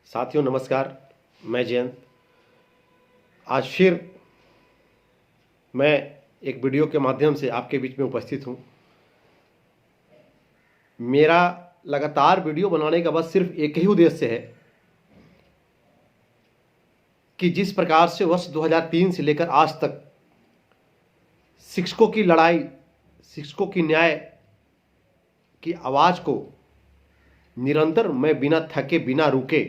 साथियों नमस्कार, मैं जयंत। आज फिर मैं एक वीडियो के माध्यम से आपके बीच में उपस्थित हूँ। मेरा लगातार वीडियो बनाने का बस सिर्फ एक ही उद्देश्य है कि जिस प्रकार से वर्ष 2003 से लेकर आज तक शिक्षकों की लड़ाई, शिक्षकों की न्याय की आवाज़ को निरंतर मैं बिना थके बिना रुके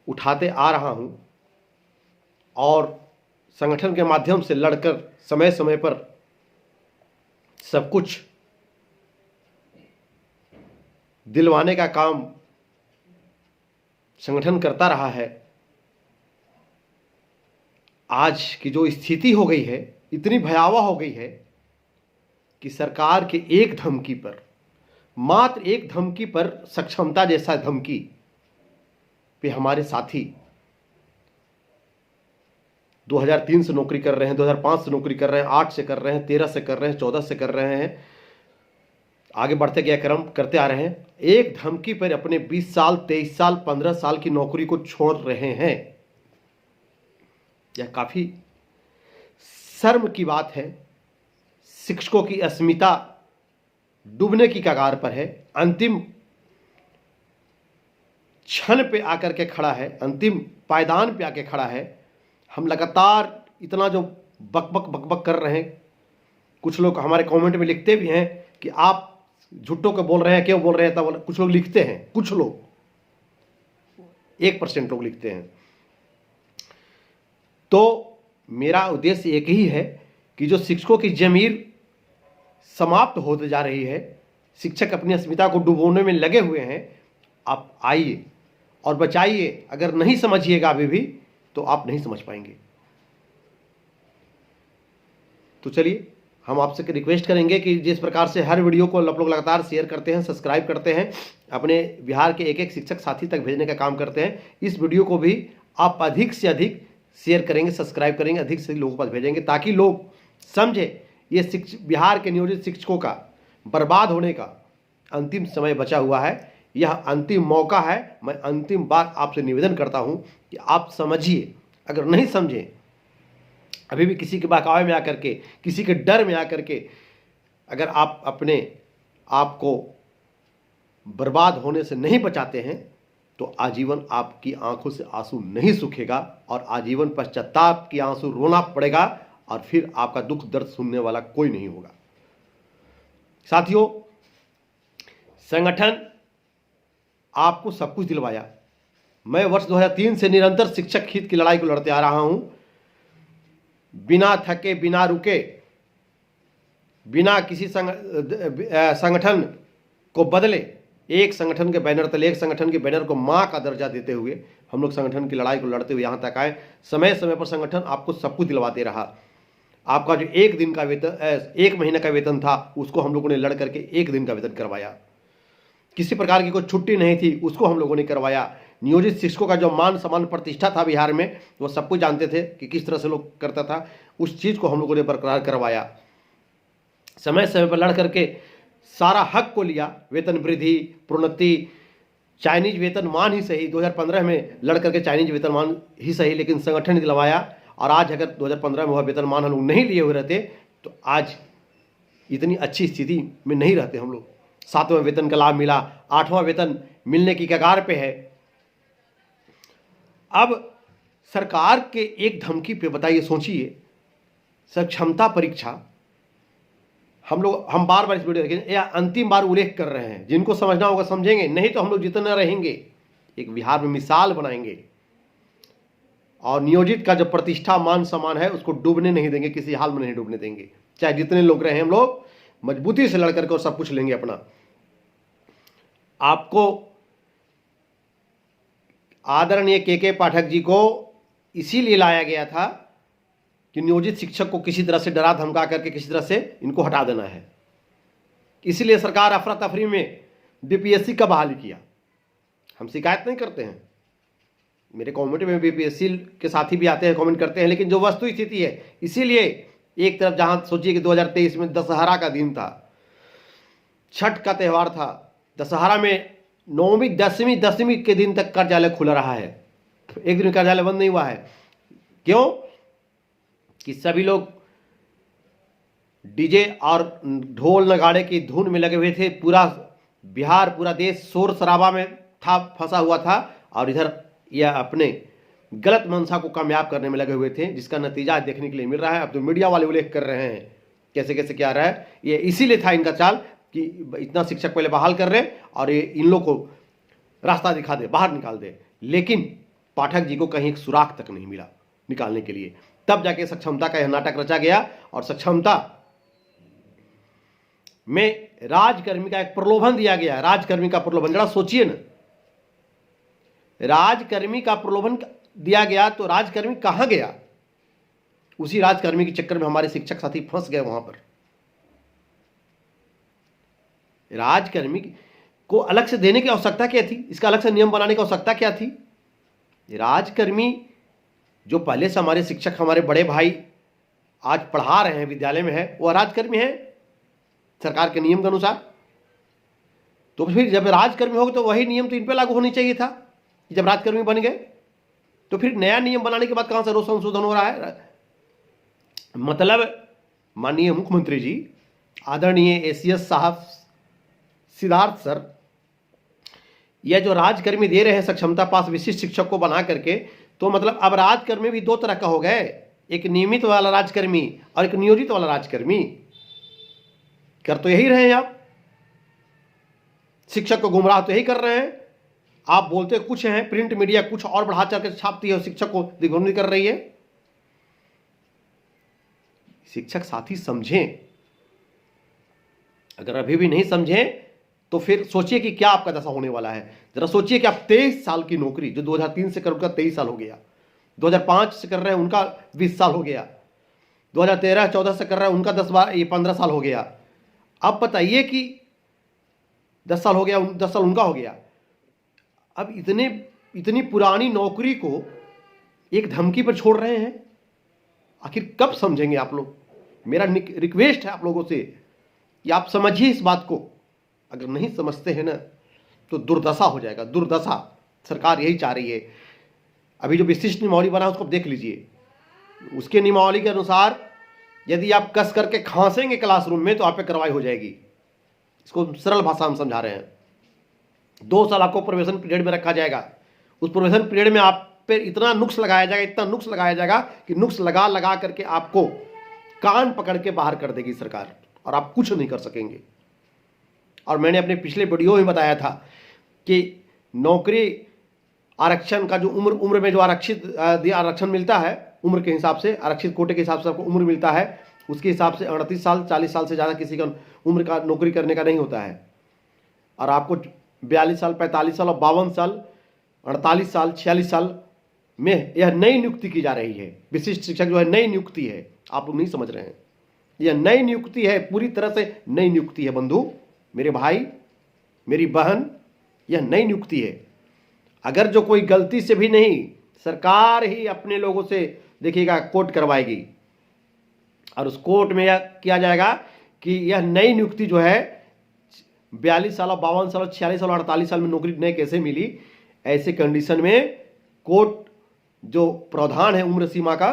उठाते आ रहा हूं और संगठन के माध्यम से लड़कर समय समय पर सब कुछ दिलवाने का काम संगठन करता रहा है। आज की जो स्थिति हो गई है, इतनी भयावह हो गई है कि सरकार के एक धमकी पर, मात्र एक धमकी पर, सक्षमता जैसा धमकी पे हमारे साथी 2003 से नौकरी कर रहे हैं, 2005 से नौकरी कर रहे हैं, 8 से कर रहे हैं, 13 से कर रहे हैं, 14 से कर रहे हैं, आगे बढ़ते गया क्रम करते आ रहे हैं। एक धमकी पर अपने 20 साल, 23 साल, 15 साल की नौकरी को छोड़ रहे हैं। यह काफी शर्म की बात है। शिक्षकों की अस्मिता डूबने की कगार पर है, अंतिम क्षण पे आकर के खड़ा है, अंतिम पायदान पे आके खड़ा है। हम लगातार इतना जो बकबक कर रहे हैं, कुछ लोग हमारे कमेंट में लिखते भी हैं कि आप झूठों को बोल रहे हैं, क्यों बोल रहे हैं, तब कुछ लोग लिखते हैं, कुछ लोग 1% लोग लिखते हैं। तो मेरा उद्देश्य एक ही है कि जो शिक्षकों की जमीर समाप्त होते जा रही है, शिक्षक अपनी अस्मिता को डुबोने में लगे हुए हैं, आप आइए और बचाइए। अगर नहीं समझिएगा अभी भी तो आप नहीं समझ पाएंगे। तो चलिए, हम आपसे रिक्वेस्ट करेंगे कि जिस प्रकार से हर वीडियो को आप लोग लगातार शेयर करते हैं, सब्सक्राइब करते हैं, अपने बिहार के एक एक शिक्षक साथी तक भेजने का काम करते हैं, इस वीडियो को भी आप अधिक से अधिक शेयर करेंगे, सब्सक्राइब करेंगे, अधिक से लोगों के पास भेजेंगे, ताकि लोग समझे ये बिहार के नियोजित शिक्षकों का बर्बाद होने का अंतिम समय बचा हुआ है। यह अंतिम मौका है। मैं अंतिम बार आपसे निवेदन करता हूं कि आप समझिए। अगर नहीं समझें, अभी भी किसी के बहकावे में आकर के, किसी के डर में आकर के अगर आप अपने आप को बर्बाद होने से नहीं बचाते हैं, तो आजीवन आपकी आंखों से आंसू नहीं सूखेगा और आजीवन पश्चाताप की आंसू रोना पड़ेगा और फिर आपका दुख दर्द सुनने वाला कोई नहीं होगा। साथियों, संगठन आपको सब कुछ दिलवाया। मैं वर्ष 2003 से निरंतर शिक्षक हित की लड़ाई को लड़ते आ रहा हूं, बिना थके बिना रुके, बिना किसी संगठन को बदले, एक संगठन के बैनर तले, एक संगठन के बैनर को मां का दर्जा देते हुए हम लोग संगठन की लड़ाई को लड़ते हुए यहां तक आए। समय समय पर संगठन आपको सब कुछ दिलवाते रहा। आपका जो एक दिन का वेतन, 1 महीने का वेतन था, उसको हम लोगों ने लड़ करके 1 दिन का वेतन करवाया। किसी प्रकार की कोई छुट्टी नहीं थी, उसको हम लोगों ने करवाया। नियोजित शिक्षकों का जो मान सम्मान प्रतिष्ठा था बिहार में, वो सब कुछ जानते थे कि किस तरह से लोग करता था, उस चीज़ को हम लोगों ने बरकरार करवाया। समय समय पर लड़ करके सारा हक को लिया। वेतन वृद्धि, प्रोन्नति, चाइनीज वेतनमान ही सही, 2015 में लड़ करके चाइनीज वेतनमान ही सही, लेकिन संगठन ने दिलवाया। और आज अगर 2015 में वह वेतनमान हम लोग नहीं लिए हुए रहते तो आज इतनी अच्छी स्थिति में नहीं रहते हम लोग। 7वां वेतन का लाभ मिला, 8वां वेतन मिलने की कगार पे है। अब सरकार के एक धमकी पे बताइए, सोचिए, सक्षमता परीक्षा हम बार बार इस वीडियो देखें, या अंतिम बार उल्लेख कर रहे हैं। जिनको समझना होगा समझेंगे, नहीं तो हम लोग जितना रहेंगे एक बिहार में मिसाल बनाएंगे और नियोजित का जो प्रतिष्ठा मान सम्मान है उसको डूबने नहीं देंगे, किसी हाल में नहीं डूबने देंगे। चाहे जितने लोग रहे, हम लोग मजबूती से लड़ करके और सब कुछ लेंगे अपना। आपको आदरणीय के पाठक जी को इसीलिए लाया गया था कि नियोजित शिक्षक को किसी तरह से डरा धमका करके किसी तरह से इनको हटा देना है। इसीलिए सरकार अफरा तफरी में बीपीएससी का बहाली किया। हम शिकायत नहीं करते हैं, मेरे कमेंट में बीपीएससी के साथी भी आते हैं, कमेंट करते हैं, लेकिन जो वस्तु स्थिति है, इसीलिए एक तरफ जहां सोचिए कि 2023 में दशहरा का दिन था, छठ का त्यौहार था, दशहरा में 9वीं 10वीं के दिन तक कार्यालय खुला रहा है, एक दिन कार्यालय बंद नहीं हुआ है। क्यों? कि सभी लोग डीजे और ढोल नगाड़े की धुन में लगे हुए थे। पूरा बिहार, पूरा देश शोर शराबा में था, फंसा हुआ था, और इधर यह अपने गलत मंशा को कामयाब करने में लगे हुए थे, जिसका नतीजा देखने के लिए मिल रहा है। अब तो मीडिया वाले उल्लेख कर रहे हैं कैसे कैसे क्या रहा है। ये इसीलिए था इनका चाल कि इतना शिक्षक पहले बहाल कर रहे और ये इन लोग को रास्ता दिखा दे, बाहर निकाल दे। लेकिन पाठक जी को कहीं एक सुराख तक नहीं मिला निकालने के लिए। तब जाके सक्षमता का यह नाटक रचा गया, और सक्षमता में राजकर्मी का एक प्रलोभन दिया गया। राजकर्मी का प्रलोभन, जरा सोचिए ना, राजकर्मी का प्रलोभन दिया गया तो राजकर्मी कहां गया? उसी राजकर्मी के चक्कर में हमारे शिक्षक साथी फंस गए। वहां पर राजकर्मी को अलग से देने की आवश्यकता क्या थी? इसका अलग से नियम बनाने की आवश्यकता क्या थी? राजकर्मी जो पहले से हमारे शिक्षक, हमारे बड़े भाई आज पढ़ा रहे हैं, विद्यालय में है, वह राजकर्मी है सरकार के नियम के अनुसार। तो फिर जब राजकर्मी हो तो वही नियम तो इन पर लागू होनी चाहिए था। जब राजकर्मी बन गए तो फिर नया नियम बनाने के बाद कहां से रोज संशोधन हो रहा है? मतलब माननीय मुख्यमंत्री जी, आदरणीय एसीएस साहब सिद्धार्थ सर, यह जो राजकर्मी दे रहे हैं सक्षमता पास विशिष्ट शिक्षक को बना करके, तो मतलब अब राजकर्मी भी दो तरह का हो गए, एक नियमित वाला राजकर्मी और एक नियोजित वाला राजकर्मी। कर तो यही रहे हैं आप, शिक्षक को गुमराह तो यही कर रहे हैं। आप बोलते कुछ हैं, प्रिंट मीडिया कुछ और बढ़ा चढ़ के छापती है, शिक्षक को दिग्भ्रमित कर रही है। शिक्षक साथी समझें, अगर अभी भी नहीं समझें तो फिर सोचिए कि क्या आपका दशा होने वाला है। जरा सोचिए कि आप 23 साल की नौकरी, जो 2003 से कर उनका 23 साल हो गया, 2005 से कर रहे हैं उनका 20 साल हो गया, 2013-14 से कर रहे हैं उनका 15 साल हो गया। अब बताइए कि 10 साल हो गया, 10 साल उनका हो गया। अब इतनी पुरानी नौकरी को एक धमकी पर छोड़ रहे हैं। आखिर कब समझेंगे आप लोग? मेरा रिक्वेस्ट है आप लोगों से कि आप समझिए इस बात को। अगर नहीं समझते हैं ना तो दुर्दशा हो जाएगा, दुर्दशा। सरकार यही चाह रही है। अभी जो विशिष्ट नियमावली बना उसको देख लीजिए, उसके नियमावली के अनुसार यदि आप कस करके खांसेंगे क्लासरूम में तो आप पे कार्रवाई हो जाएगी। इसको सरल भाषा में समझा रहे हैं। 2 साल आपको प्रोबेशन पीरियड में रखा जाएगा। उस प्रोबेशन पीरियड में आप पे इतना नुक्स लगाया जाएगा, इतना नुक्स लगाया जाएगा कि नुक्स लगा लगा करके आपको कान पकड़ के बाहर कर देगी सरकार, और आप कुछ नहीं कर सकेंगे। और मैंने अपने पिछले वीडियो में बताया था कि नौकरी आरक्षण का जो उम्र में जो आरक्षण मिलता है, उम्र के हिसाब से, आरक्षित कोटे के हिसाब से आपको उम्र मिलता है, उसके हिसाब से 38 साल 40 साल से ज़्यादा किसी का उम्र का नौकरी करने का नहीं होता है। और आपको 42 साल 45 साल और 52 साल 48 साल 46 साल में यह नई नियुक्ति की जा रही है। विशिष्ट शिक्षक जो है नई नियुक्ति है, आप लोग नहीं समझ रहे हैं। यह नई नियुक्ति है, पूरी तरह से नई नियुक्ति है बंधु, मेरे भाई, मेरी बहन, यह नई नियुक्ति है। अगर जो कोई गलती से भी नहीं, सरकार ही अपने लोगों से देखिएगा कोर्ट करवाएगी, और उस कोर्ट में यह किया जाएगा कि यह नई नियुक्ति जो है 42 साल 52 साल 46 साल 48 साल में नौकरी नए कैसे मिली। ऐसे कंडीशन में कोर्ट जो प्रावधान है उम्र सीमा का,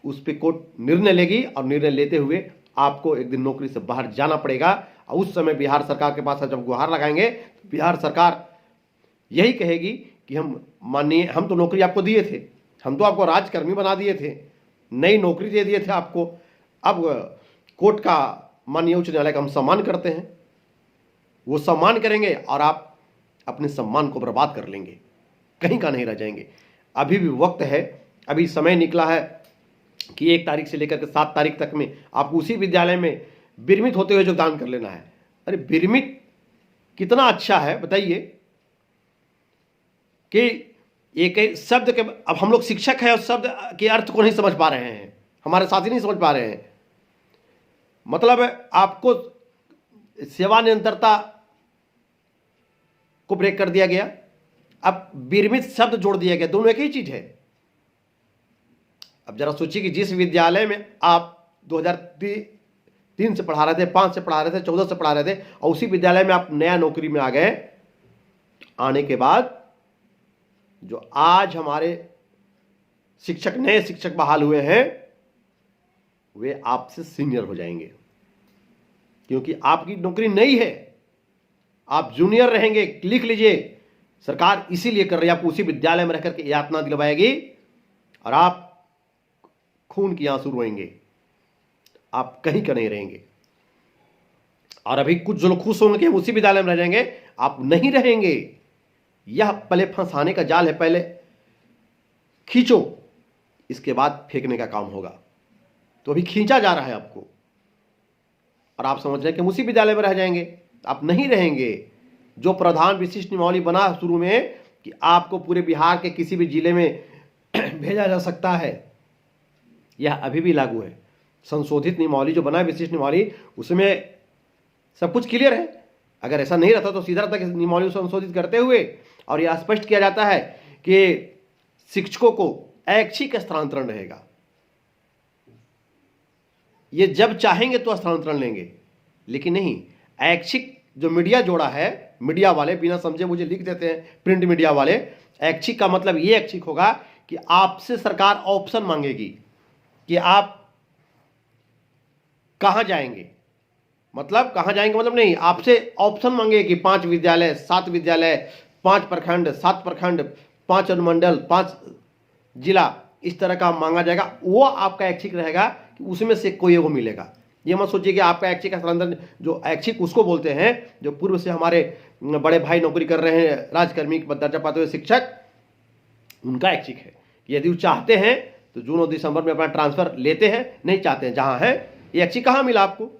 उस पर कोर्ट निर्णय लेगी, और निर्णय लेते हुए आपको एक दिन नौकरी से बाहर जाना पड़ेगा। और उस समय बिहार सरकार के पास जब गुहार लगाएंगे तो बिहार सरकार यही कहेगी कि हम तो नौकरी आपको दिए थे, हम तो आपको राजकर्मी बना दिए थे, नई नौकरी दे दिए थे आपको। अब कोर्ट का, माननीय उच्च न्यायालय का हम सम्मान करते हैं, वो सम्मान करेंगे और आप अपने सम्मान को बर्बाद कर लेंगे, कहीं का नहीं रह जाएंगे। अभी भी वक्त है, अभी समय निकला है कि 1 तारीख से लेकर के 7 तारीख तक में आपको उसी विद्यालय में विरमित होते हुए योगदान कर लेना है। अरे विरमित कितना अच्छा है बताइए, कि एक शब्द के, अब हम लोग शिक्षक हैं और शब्द के अर्थ को नहीं समझ पा रहे हैं, हमारे साथी नहीं समझ पा रहे हैं। मतलब आपको सेवा निरंतरता को ब्रेक कर दिया गया, अब विरमित शब्द जोड़ दिया गया, दोनों एक ही चीज है। अब जरा सोचिए कि जिस विद्यालय में आप 2003 से पढ़ा रहे थे, 5 से पढ़ा रहे थे, 14 से पढ़ा रहे थे, और उसी विद्यालय में आप नया नौकरी में आ गए, आने के बाद जो आज हमारे शिक्षक, नए शिक्षक बहाल हुए हैं, वे आपसे सीनियर हो जाएंगे, क्योंकि आपकी नौकरी नई है, आप जूनियर रहेंगे। लिख लीजिए, सरकार इसीलिए कर रही है, आपको उसी विद्यालय में रहकर के यातना दिलवाएगी और आप खून की आंसू रोएंगे, आप कहीं का नहीं रहेंगे। और अभी कुछ जो लोग खुश होंगे हम उसी विद्यालय में रह जाएंगे, आप नहीं रहेंगे। यह पहले फंसाने का जाल है, पहले खींचो, इसके बाद फेंकने का काम होगा। तो अभी खींचा जा रहा है आपको, और आप समझ रहे हैं कि हम उसी विद्यालय में रह जाएंगे, आप नहीं रहेंगे। जो प्रावधान विशिष्ट नियमावली बना शुरू में कि आपको पूरे बिहार के किसी भी जिले में भेजा जा सकता है, यह अभी भी लागू है। संशोधित नियमावली जो बना है, विशिष्ट नियमावली, उसमें सब कुछ क्लियर है। अगर ऐसा नहीं रहता तो सीधा रहता कि नियमावली संशोधित करते हुए और यह स्पष्ट किया जाता है कि शिक्षकों को ऐच्छिक स्थानांतरण रहेगा, ये जब चाहेंगे तो स्थानांतरण लेंगे, लेकिन नहीं। ऐच्छिक जो मीडिया जोड़ा है, मीडिया वाले बिना समझे मुझे लिख देते हैं, प्रिंट मीडिया वाले। ऐच्छिक का मतलब ये ऐच्छिक होगा कि आपसे सरकार ऑप्शन मांगेगी कि आप कहां जाएंगे, मतलब कहां जाएंगे मतलब नहीं, आपसे ऑप्शन मांगेगी कि 5 विद्यालय, 7 विद्यालय, 5 प्रखंड, 7 प्रखंड, 5 अनुमंडल, 5 जिला, इस तरह का मांगा जाएगा। वो आपका ऐच्छिक रहेगा कि उसमें से कोई एगो मिलेगा। ये मत सोचिए कि आपका ऐच्छिक स्थानांतरण, जो ऐच्छिक उसको बोलते हैं जो पूर्व से हमारे बड़े भाई नौकरी कर रहे हैं, राजकर्मी दर्जा पाते हुए शिक्षक, उनका ऐच्छिक है। यदि वो चाहते हैं तो जून और दिसंबर में अपना ट्रांसफर लेते हैं, नहीं चाहते हैं जहां है। ये ऐच्छिक कहां मिला आपको,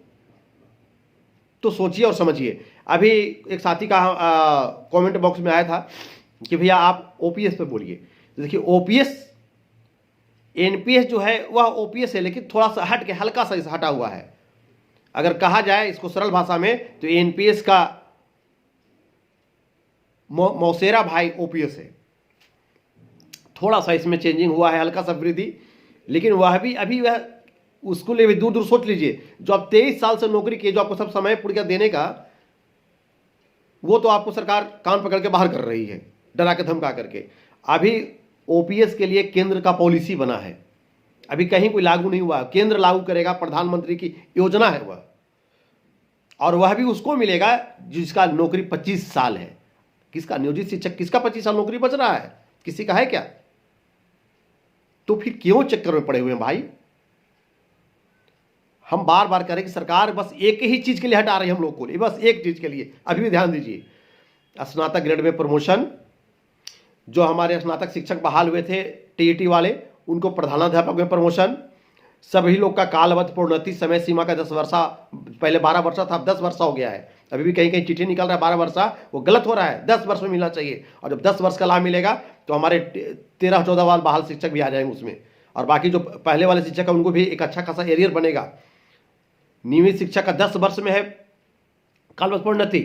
तो सोचिए और समझिए। अभी एक साथी का कमेंट बॉक्स में आया था कि भैया आप ओपीएस पे बोलिए। देखिए, ओपीएस, एनपीएस जो है वह ओपीएस है, लेकिन थोड़ा सा हट के, हल्का सा हटा हुआ है। अगर कहा जाए इसको सरल भाषा में तो एनपीएस का मौसेरा भाई ओपीएस है। थोड़ा सा इसमें चेंजिंग हुआ है, हल्का सा वृद्धि, लेकिन वह भी अभी वह उसको ले दूर दूर सोच लीजिए। जो आप 23 साल से नौकरी किए, जो आपको सब समय पूरा देने का, वो तो आपको सरकार कान पकड़ के बाहर कर रही है, डरा के धमका करके। अभी ओपीएस के लिए केंद्र का पॉलिसी बना है, अभी कहीं कोई लागू नहीं हुआ, केंद्र लागू करेगा, प्रधानमंत्री की योजना है वह, और वह भी उसको मिलेगा जिसका नौकरी 25 साल है। किसका नियोजित शिक्षक, किसका 25 साल नौकरी बच रहा है, किसी का है क्या? तो फिर क्यों चक्कर में पड़े हुए हैं भाई? हम बार बार कह रहे हैं कि सरकार बस एक ही चीज के लिए हटा रही है हम लोग को, बस एक चीज के लिए। अभी भी ध्यान दीजिए, स्नातक ग्रेड में प्रमोशन, जो हमारे स्नातक शिक्षक बहाल हुए थे टीईटी वाले, उनको प्रधानाध्यापक में प्रमोशन, सभी लोग का कालवत प्रोन्नति समय सीमा का 10 वर्षा, पहले 12 वर्षा था, अब 10 वर्षा हो गया है। अभी भी कहीं कहीं चिट्ठी निकल रहा है 12 वर्षा, वो गलत हो रहा है, 10 वर्ष में मिलना चाहिए। और जब 10 वर्ष का लाभ मिलेगा तो हमारे 13-14 वाले बहाल शिक्षक भी आ जाएंगे उसमें, और बाकी जो पहले वाले शिक्षक है उनको भी एक अच्छा खासा एरियर बनेगा। नियमित शिक्षक का 10 वर्ष में है कालवत प्रोन्नति।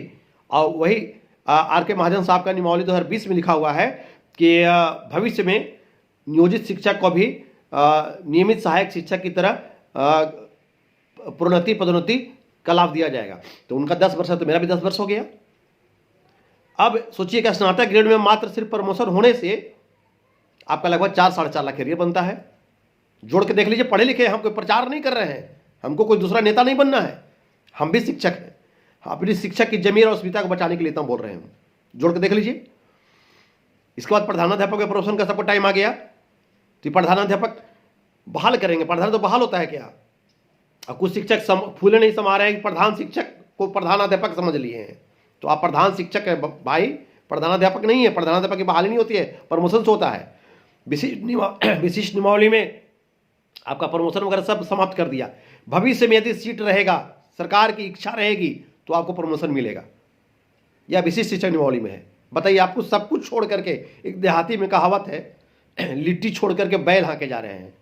और वही आर के महाजन साहब का नियमावली 2020 में लिखा हुआ है कि भविष्य में नियोजित शिक्षक को भी नियमित सहायक शिक्षक की तरह प्रोन्नति पदोन्नति का लाभ दिया जाएगा। तो उनका 10 वर्ष है तो मेरा भी 10 वर्ष हो गया। अब सोचिए कि स्नातक ग्रेड में मात्र सिर्फ प्रमोशन होने से आपका लगभग 4-4.5 लाख एरियर बनता है। जोड़ के देख लीजिए, पढ़े लिखे, हम कोई प्रचार नहीं कर रहे हैं, हमको कोई दूसरा नेता नहीं बनना है, हम भी शिक्षक हैं। अपनी शिक्षक की जमीन और अस्मिता को बचाने के लिए बोल रहे हैं। जोड़ के देख लीजिए। इसके बाद प्रधानाध्यापक के प्रमोशन का सबको टाइम आ गया, तो प्रधानाध्यापक बहाल करेंगे। प्रधान तो बहाल होता है क्या? और कुछ शिक्षक फूले नहीं समा रहे हैं, प्रधान शिक्षक को प्रधानाध्यापक समझ लिए हैं। तो आप प्रधान शिक्षक है भाई, प्रधानाध्यापक नहीं है। प्रधानाध्यापक की बहाली नहीं होती है, प्रमोशन से होता है। विशिष्ट नियमावली में आपका प्रमोशन वगैरह सब समाप्त कर दिया। भविष्य में यदि सीट रहेगा, सरकार की इच्छा रहेगी, तो आपको प्रमोशन मिलेगा। या विशिष्ट शिक्षक नियमावली में है। बताइए, आपको सब कुछ छोड़ करके, एक देहाती में कहावत है, लिट्टी छोड़ करके बैल हाँके जा रहे हैं,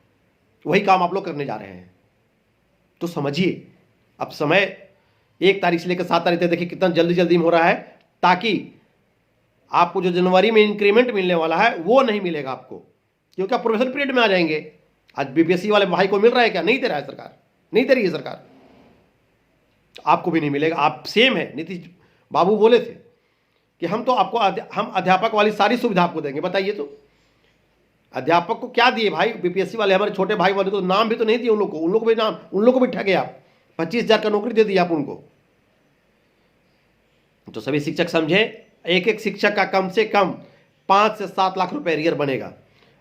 वही काम आप लोग करने जा रहे हैं। तो समझिए, अब समय 1 तारीख से लेकर 7 तारीख तक देखिए कितना जल्दी जल्दी में हो रहा है, ताकि आपको जो जनवरी में इंक्रीमेंट मिलने वाला है वो नहीं मिलेगा आपको, क्योंकि आप प्रोफेशनल पीरियड में आ जाएंगे। आज बीपीएससी वाले भाई को मिल रहा है क्या? नहीं दे रहा है सरकार, नहीं दे रही है सरकार, आपको भी नहीं मिलेगा। आप सेम है। नीतीश बाबू बोले थे कि हम तो आपको हम अध्यापक वाली सारी सुविधा आपको देंगे। बताइए तो अध्यापक को क्या दिए भाई? बीपीएससी वाले हमारे छोटे भाई वाले तो नाम भी तो नहीं दिए उन लोग को, भी नाम, उन लोग को भी ठगे आप। 25,000 का नौकरी दे दी आप उनको। तो सभी शिक्षक समझे, एक एक शिक्षक का कम से कम 5 से 7 लाख रुपए एरियर बनेगा।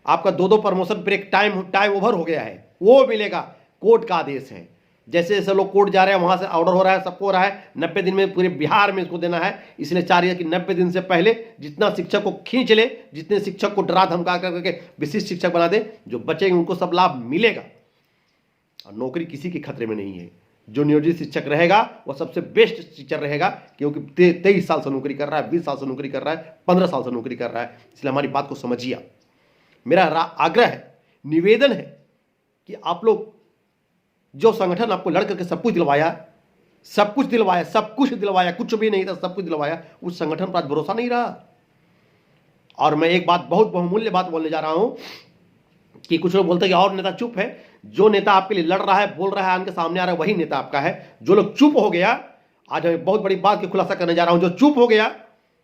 आपका 2 प्रमोशन ब्रेक टाइम ओवर हो गया है, वो मिलेगा। कोर्ट का आदेश है, जैसे जैसे लोग कोर्ट जा रहे हैं वहां से ऑर्डर हो रहा है, सबको हो रहा है। 90 दिन में पूरे बिहार में इसको देना है। इसलिए चाहिए कि 90 दिन से पहले जितना शिक्षक को खींच ले, जितने शिक्षक को डरा धमका करके विशिष्ट शिक्षक बना दे, जो बचेंगे उनको सब लाभ मिलेगा। और नौकरी किसी के खतरे में नहीं है। जो नियोजित शिक्षक रहेगा वो सबसे बेस्ट टीचर रहेगा, क्योंकि 23 साल से नौकरी कर रहा है, 20 साल से नौकरी कर रहा है, 15 साल से नौकरी कर रहा है। इसलिए हमारी बात को समझिए। मेरा आग्रह है, निवेदन है कि आप लोग, जो संगठन आपको लड़ करके सब कुछ दिलवाया, कुछ भी नहीं था, सब कुछ दिलवाया, उस संगठन पर आज भरोसा नहीं रहा। और मैं एक बात, बहुत बहुमूल्य बात बोलने जा रहा हूं कि कुछ लोग बोलते हैं कि और नेता चुप है। जो नेता आपके लिए लड़ रहा है, बोल रहा है, आन के सामने आ रहा है, वही नेता आपका है। जो लोग चुप हो गया, आज मैं बहुत बड़ी बात की खुलासा करने जा रहा हूं, जो चुप हो गया,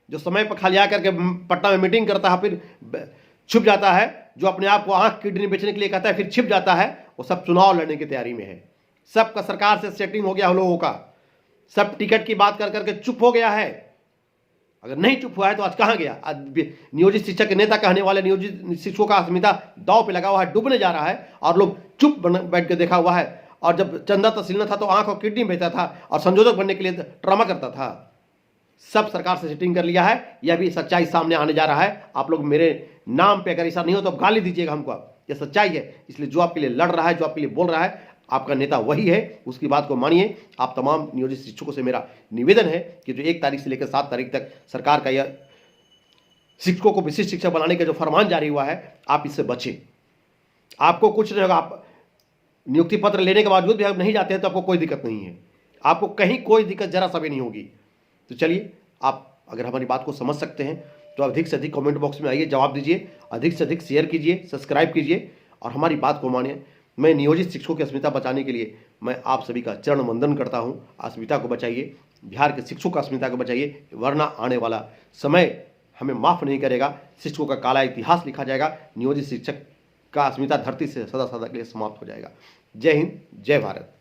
जो समय पर खाली आकर के पटना में मीटिंग करता है फिर छुप जाता है, जो अपने आप को आंख किडनी बेचने के लिए कहता है फिर छिप जाता है, वो सब चुनाव लड़ने की तैयारी में है। सबका सरकार से सेटिंग हो गया लोगों का, सब टिकट की बात कर करके चुप हो गया है। अगर नहीं चुप हुआ है तो आज कहां गया? आज नियोजित शिक्षक के नेता कहने वाले नियोजित शिक्षकों का अस्मिता दांव पे लगा हुआ है, डूबने जा रहा है, और लोग चुप बैठ के देखा हुआ है। और जब चंदा तहसील था तो आंख और किडनी बेचता था और संयोजक बनने के लिए ड्रामा करता था। सब सरकार से सेटिंग कर लिया है। यह भी सच्चाई सामने आने जा रहा है। आप लोग मेरे नाम पे अगर ऐसा नहीं हो तो गाली दीजिएगा हमको, यह सच्चाई है। इसलिए जो आपके लिए लड़ रहा है, जो आपके लिए बोल रहा है, आपका नेता वही है, उसकी बात को मानिए। आप तमाम नियोजित शिक्षकों से मेरा निवेदन है कि जो 1 तारीख से लेकर 7 तारीख तक सरकार का यह शिक्षकों को विशिष्ट शिक्षक बनाने का जो फरमान जारी हुआ है, आप इससे बचें। आपको कुछ नहीं होगा। आप नियुक्ति पत्र लेने के बावजूद भी आप नहीं जाते हैं तो आपको कोई दिक्कत नहीं है, आपको कहीं कोई दिक्कत जरा सा भी नहीं होगी। तो चलिए, आप अगर हमारी बात को समझ सकते हैं तो अधिक से अधिक कमेंट बॉक्स में आइए, जवाब दीजिए, अधिक से अधिक शेयर कीजिए, सब्सक्राइब कीजिए और हमारी बात को मानिए। मैं नियोजित शिक्षकों की अस्मिता बचाने के लिए मैं आप सभी का चरण वंदन करता हूं। अस्मिता को बचाइए, बिहार के शिक्षकों का अस्मिता को बचाइए, वरना आने वाला समय हमें माफ़ नहीं करेगा। शिक्षकों का काला इतिहास लिखा जाएगा। नियोजित शिक्षक का अस्मिता धरती से सदा सदा के लिए समाप्त हो जाएगा। जय हिंद, जय भारत।